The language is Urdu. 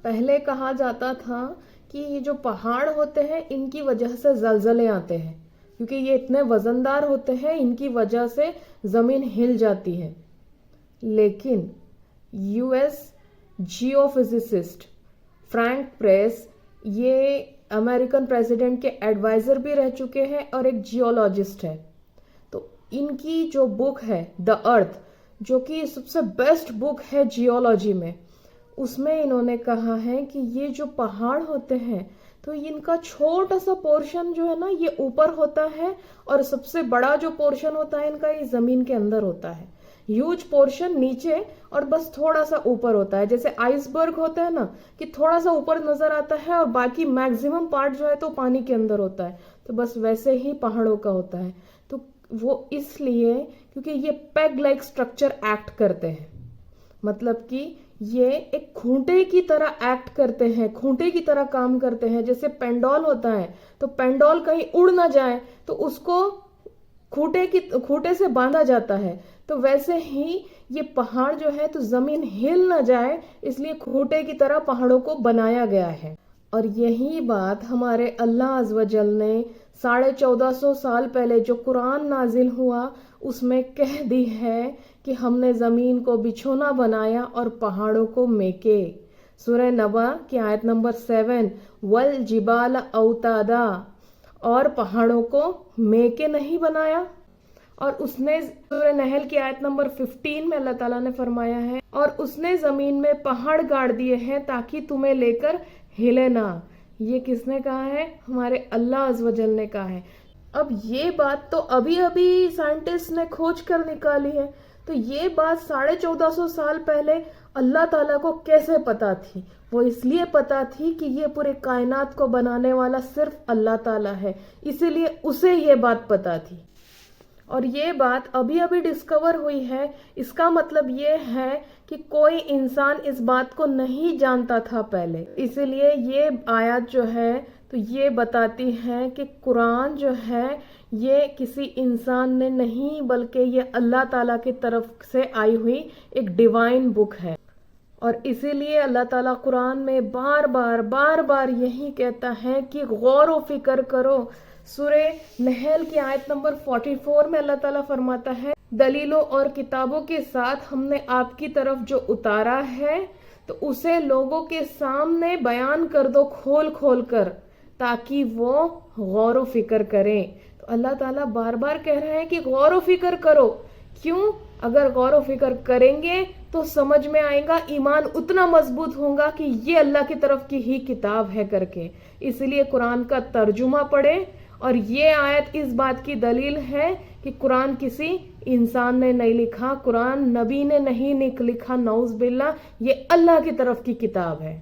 پہلے کہا جاتا تھا کہ یہ جو پہاڑ ہوتے ہیں ان کی وجہ سے زلزلے آتے ہیں، کیونکہ یہ اتنے وزندار ہوتے ہیں، ان کی وجہ سے زمین ہل جاتی ہے. لیکن U S geophysicist Frank Press, یہ امریکن پریزیڈنٹ کے ایڈوائزر بھی رہ چکے ہیں اور ایک جیولوجسٹ ہے. تو ان کی جو بک ہے دا ارتھ، جو کہ سب سے بیسٹ بک ہے جیولوجی میں، اس میں انہوں نے کہا ہے کہ یہ جو پہاڑ ہوتے ہیں تو ان کا چھوٹا سا پورشن جو ہے نا یہ اوپر ہوتا ہے، اور سب سے بڑا جو پورشن ہوتا ہے ان کا یہ زمین کے اندر ہوتا ہے. ہیوج پورشن نیچے اور بس تھوڑا سا اوپر ہوتا ہے، جیسے آئس برگ ہوتا ہے نا کہ تھوڑا سا اوپر نظر آتا ہے اور باقی میکزیمم پارٹ جو ہے تو پانی کے اندر ہوتا ہے. تو بس ویسے ہی پہاڑوں کا ہوتا ہے. تو وہ اس لیے کیونکہ یہ پیگ لائک سٹرکچر ایکٹ کرتے ہیں، مطلب کہ یہ ایک کھونٹے کی طرح ایکٹ کرتے ہیں، کھونٹے کی طرح کام کرتے ہیں. جیسے پینڈول ہوتا ہے تو پینڈول کہیں اڑ نہ جائے تو اس کو کھونٹے سے باندھا جاتا ہے. تو ویسے ہی یہ پہاڑ جو ہے تو زمین ہل نہ جائے اس لیے کھونٹے کی طرح پہاڑوں کو بنایا گیا ہے. اور یہی بات ہمارے اللہ عز و جل نے 1450 سال پہلے جو قرآن نازل ہوا اس میں کہہ دی ہے کہ ہم نے زمین کو بچھونا بنایا اور پہاڑوں کو میکے. سورہ نبا کی آیت نمبر 7، والجبال اوتادا، اور پہاڑوں کو میکے نہیں بنایا. اور اس نے سورہ نحل کی آیت نمبر 15 میں اللہ تعالیٰ نے فرمایا ہے، اور اس نے زمین میں پہاڑ گاڑ دیے ہیں تاکہ تمہیں لے کر ہلے نہ. یہ کس نے کہا ہے؟ ہمارے اللہ عز و جل نے کہا ہے. اب یہ بات تو ابھی سائنٹسٹ نے کھوج کر نکالی ہے، تو یہ بات 1450 سال پہلے اللہ تعالیٰ کو کیسے پتا تھی؟ وہ اس لیے پتا تھی کہ یہ پورے کائنات کو بنانے والا صرف اللہ تعالیٰ ہے، اسی لیے اسے یہ بات پتا تھی. اور یہ بات ابھی ڈسکور ہوئی ہے. اس کا مطلب یہ ہے کہ کوئی انسان اس بات کو نہیں جانتا تھا پہلے. اسی لیے یہ آیات جو ہے تو یہ بتاتی ہے کہ قرآن جو ہے یہ کسی انسان نے نہیں بلکہ یہ اللہ تعالیٰ کی طرف سے آئی ہوئی ایک ڈیوائن بک ہے. اور اسی لیے اللہ تعالیٰ قرآن میں بار بار یہی کہتا ہے کہ غور و فکر کرو. سورہ نحل کی آیت نمبر 44 میں اللہ تعالیٰ فرماتا ہے، دلیلوں اور کتابوں کے ساتھ ہم نے آپ کی طرف جو اتارا ہے تو اسے لوگوں کے سامنے بیان کر دو کھول کر تاکہ وہ غور و فکر کریں. تو اللہ تعالیٰ بار کہہ رہے ہیں کہ غور و فکر کرو. کیوں؟ اگر غور و فکر کریں گے تو سمجھ میں آئے گا، ایمان اتنا مضبوط ہوگا کہ یہ اللہ کی طرف کی ہی کتاب ہے کر کے. اس لیے قرآن کا ترجمہ پڑھیں. اور یہ آیت اس بات کی دلیل ہے کہ قرآن کسی انسان نے نہیں لکھا، قرآن نبی نے نہیں لکھا، نعوذ باللہ، یہ اللہ کی طرف کی کتاب ہے.